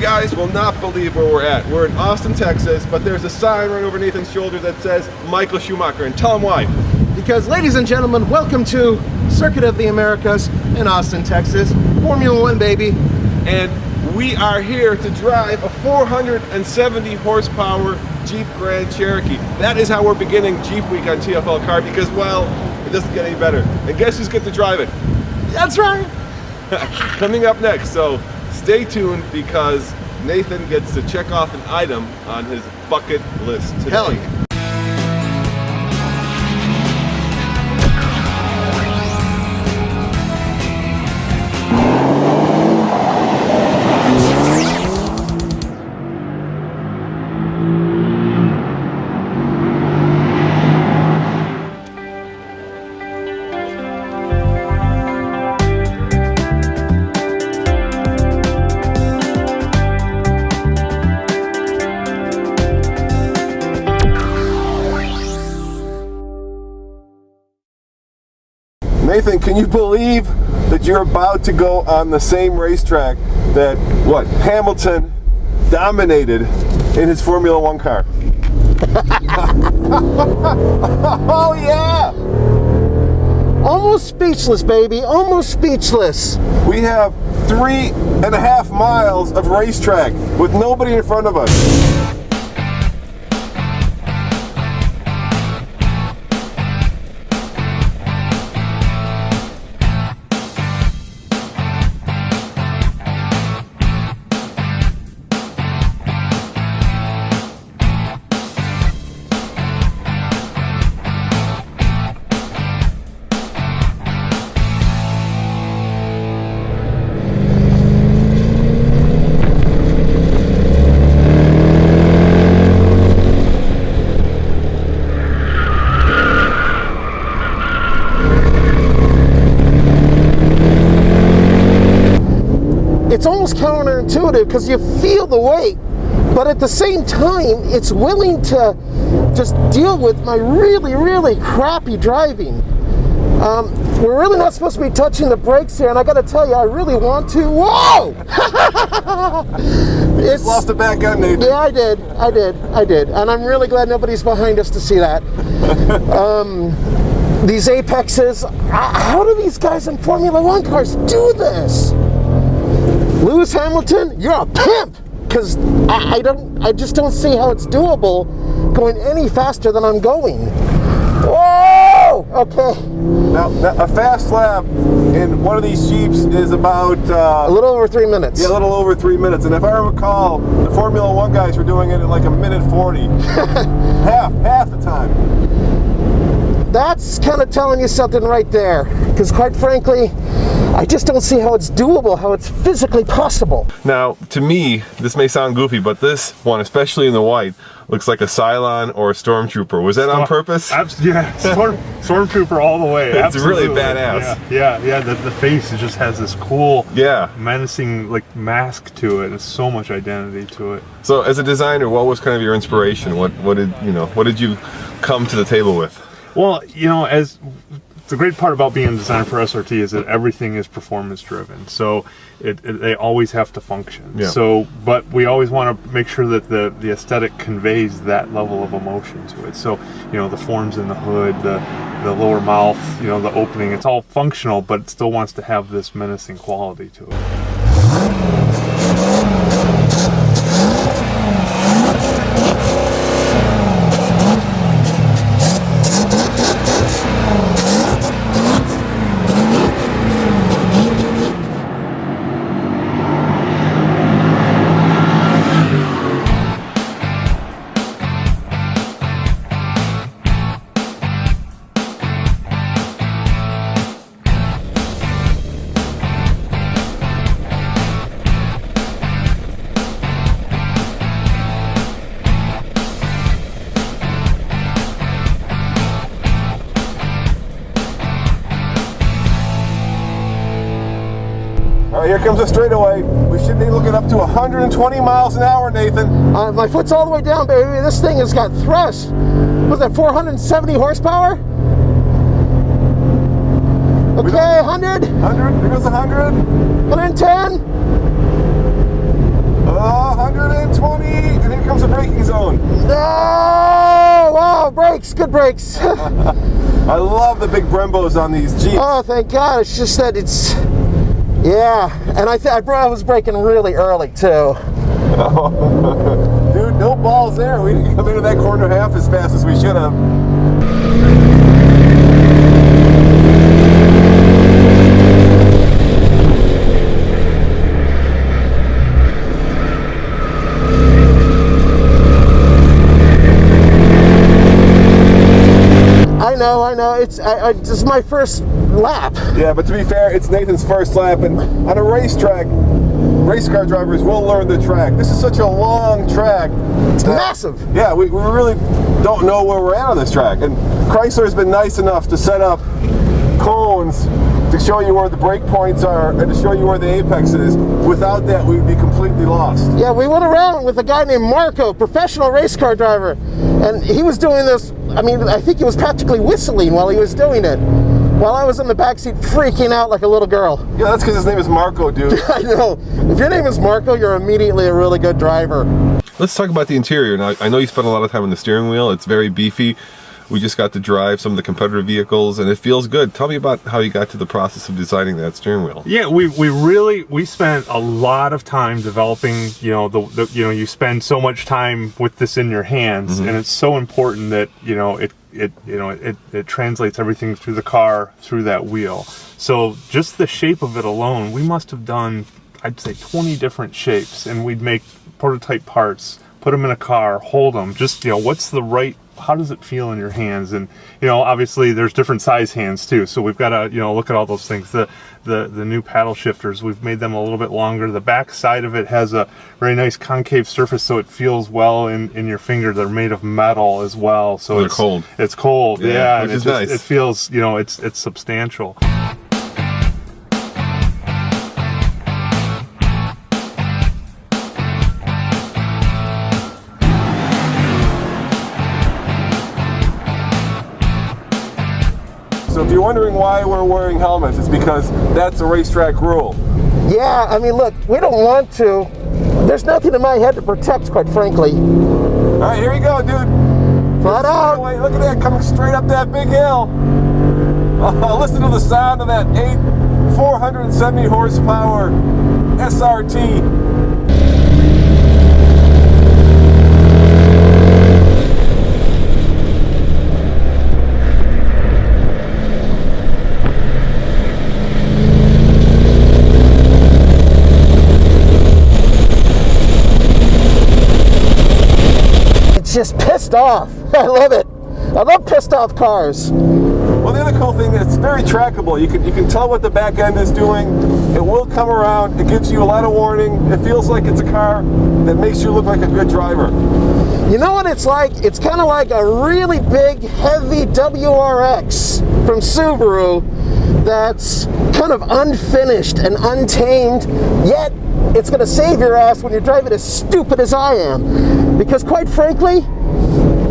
guys will not believe where we're at. We're in Austin, Texas, but there's a sign right over Nathan's shoulder that says Michael Schumacher, and tell him why. Because, ladies and gentlemen, welcome to Circuit of the Americas in Austin, Texas. Formula One, baby. And we are here to drive a 470 horsepower Jeep Grand Cherokee. That is how we're beginning Jeep Week on TFL Car because, well, it doesn't get any better. And guess who's get to drive it? That's right. Coming up next, so stay tuned because Nathan gets to check off an item on his bucket list today. Hell yeah. Nathan, can you believe that you're about to go on the same racetrack that, Hamilton dominated in his Formula One car? Oh, yeah! Almost speechless, baby. Almost speechless. We have 3.5 miles of racetrack with nobody in front of us. It's almost counterintuitive because you feel the weight, but at the same time, it's willing to just deal with my really, really crappy driving. We're really not supposed to be touching the brakes here, and I got to tell you, I really want to. Whoa! It's lost the back end, Nathan. Yeah, I did, and I'm really glad nobody's behind us to see that. These apexes, how do these guys in Formula One cars do this? Lewis Hamilton, you're a pimp! Because I just don't see how it's doable going any faster than I'm going. Whoa! Okay. Now a fast lap in one of these Jeeps is about... a little over 3 minutes. Yeah, a little over 3 minutes. And if I recall, the Formula One guys were doing it in like 1:40. half the time. That's kind of telling you something right there. Because quite frankly, I just don't see how it's doable, how it's physically possible. Now, to me, this may sound goofy, but this one, especially in the white, looks like a Cylon or a Stormtrooper. Was that on purpose? Yeah, Stormtrooper all the way. It's Absolutely. really badass. Yeah. The face just has this cool, yeah, menacing mask to it. There's so much identity to it. So, as a designer, what was kind of your inspiration? What did you come to the table with? Well, as the great part about being a designer for SRT is that everything is performance driven. So they always have to function. Yeah. So, but we always want to make sure that the aesthetic conveys that level of emotion to it. So, the forms in the hood, the lower mouth, the opening, it's all functional, but it still wants to have this menacing quality to it. Here comes a straightaway. We should be looking up to 120 miles an hour, Nathan. My foot's all the way down, baby. This thing has got thrust. Was that 470 horsepower? Okay, 100. 100. Here goes 100. 110. Oh, 120, and here comes the braking zone. Oh, wow, brakes, good brakes. I love the big Brembos on these Jeeps. Oh, thank God. It's just that it's, yeah. And I was braking really early, too. Dude, no balls there. We didn't come into that corner half as fast as we should have. I know. It's my first lap. Yeah, but to be fair, it's Nathan's first lap, and on a racetrack, race car drivers will learn the track. This is such a long track. It's massive. Yeah, we really don't know where we're at on this track, and Chrysler has been nice enough to set up cones to show you where the brake points are and to show you where the apex is. Without that, we'd be completely lost. Yeah, we went around with a guy named Marco, professional race car driver, and he was doing this. I mean, I think he was practically whistling while he was doing it, while I was in the backseat freaking out like a little girl. Yeah, that's because his name is Marco, dude. I know. If your name is Marco, you're immediately a really good driver. Let's talk about the interior. Now, I know you spent a lot of time on the steering wheel. It's very beefy. We just got to drive some of the competitor vehicles, and it feels good. Tell me about how you got to the process of designing that steering wheel. Yeah, we spent a lot of time developing. You know, you spend so much time with this in your hands, and it's so important that it translates everything through the car through that wheel. So just the shape of it alone, we must have done, I'd say, 20 different shapes, and we'd make prototype parts, put them in a car, hold them. Just what's the right. How does it feel in your hands? And obviously there's different size hands too, so we've got to look at all those things. The new paddle shifters, we've made them a little bit longer. The back side of it has a very nice concave surface, so it feels well in your finger. They're made of metal as well, so they're cold. It's cold, yeah, which and is nice. It feels it's substantial. So if you're wondering why we're wearing helmets, it's because that's a racetrack rule. Yeah, I mean, look, we don't want to. There's nothing in my head to protect, quite frankly. All right, here we go, dude. Flat out. Look at that, coming straight up that big hill. Listen to the sound of that 470 horsepower SRT. Just pissed off. I love it. I love pissed off cars. Well, the other cool thing is it's very trackable. You can tell what the back end is doing. It will come around. It gives you a lot of warning. It feels like it's a car that makes you look like a good driver. You know what it's like? It's kind of like a really big, heavy WRX from Subaru that's kind of unfinished and untamed, yet it's going to save your ass when you're driving as stupid as I am. Because quite frankly,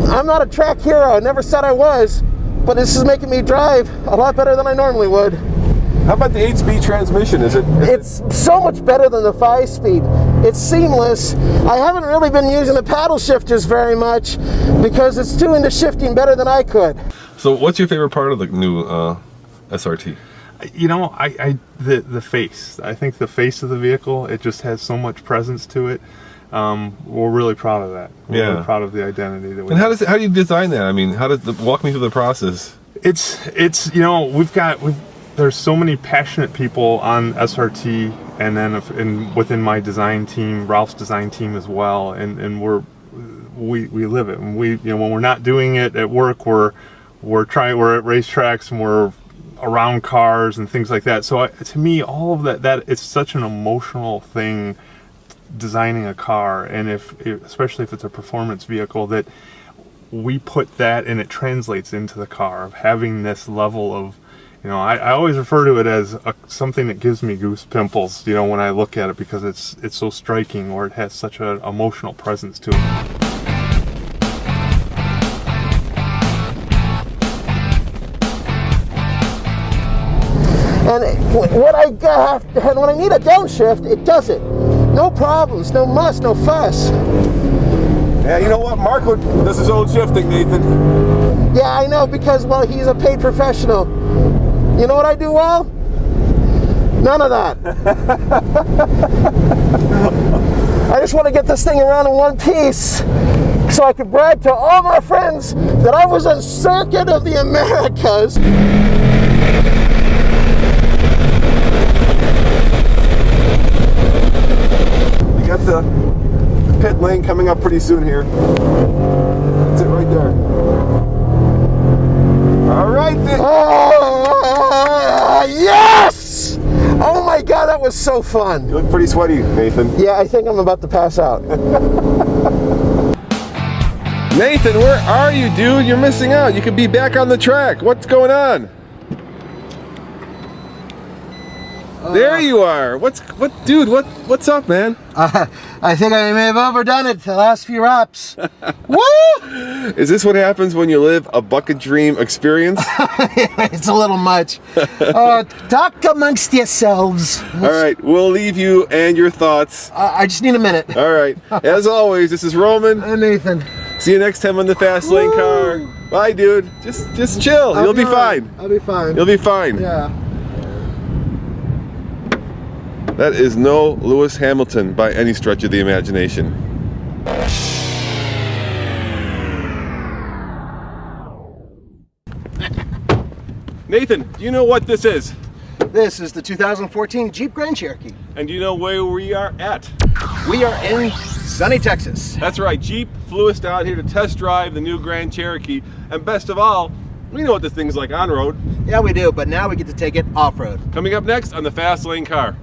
I'm not a track hero. I never said I was, but this is making me drive a lot better than I normally would. How about the 8-speed transmission? It's so much better than the 5-speed. It's seamless. I haven't really been using the paddle shifters very much because it's too into shifting better than I could. So what's your favorite part of the new SRT? The face. I think the face of the vehicle, it just has so much presence to it. We're really proud of that. We're really proud of the identity that we have. And how do you design that? I mean, walk me through the process. There's so many passionate people on SRT, and then within my design team, Ralph's design team as well, and we live it. And when we're not doing it at work, we're at racetracks and we're around cars and things like that. So to me, all of that it's such an emotional thing, designing a car, and especially if it's a performance vehicle, that we put that and it translates into the car of having this level of, I always refer to it as something that gives me goose pimples, when I look at it, because it's so striking, or it has such an emotional presence to it. And when I need a downshift, it does it. No problems, no muss, no fuss. Yeah, you know what? Marco does his own shifting, Nathan. Yeah, I know, because, well, he's a paid professional. You know what I do well? None of that. I just want to get this thing around in one piece so I could brag to all my friends that I was on Circuit of the Americas. You got the pit lane coming up pretty soon here. That's it right there. All right then. Oh, yes! Oh my God, that was so fun. You look pretty sweaty, Nathan. Yeah, I think I'm about to pass out. Nathan, where are you, dude? You're missing out. You could be back on the track. What's going on? There you are. What's up, man? I think I may have overdone it the last few reps. Woo! Is this what happens when you live a bucket dream experience? It's a little much. Talk amongst yourselves. All right, we'll leave you and your thoughts. I just need a minute. All right. As always, this is Roman. Nathan. See you next time on the Fast Lane car. Bye, dude. Just chill. You'll be fine. I'll be fine. You'll be fine. Yeah. That is no Lewis Hamilton by any stretch of the imagination. Nathan, do you know what this is? This is the 2014 Jeep Grand Cherokee. And do you know where we are at? We are in sunny Texas. That's right, Jeep flew us down here to test drive the new Grand Cherokee. And best of all, we know what this thing's like on road. Yeah, we do, but now we get to take it off-road. Coming up next on the Fast Lane car.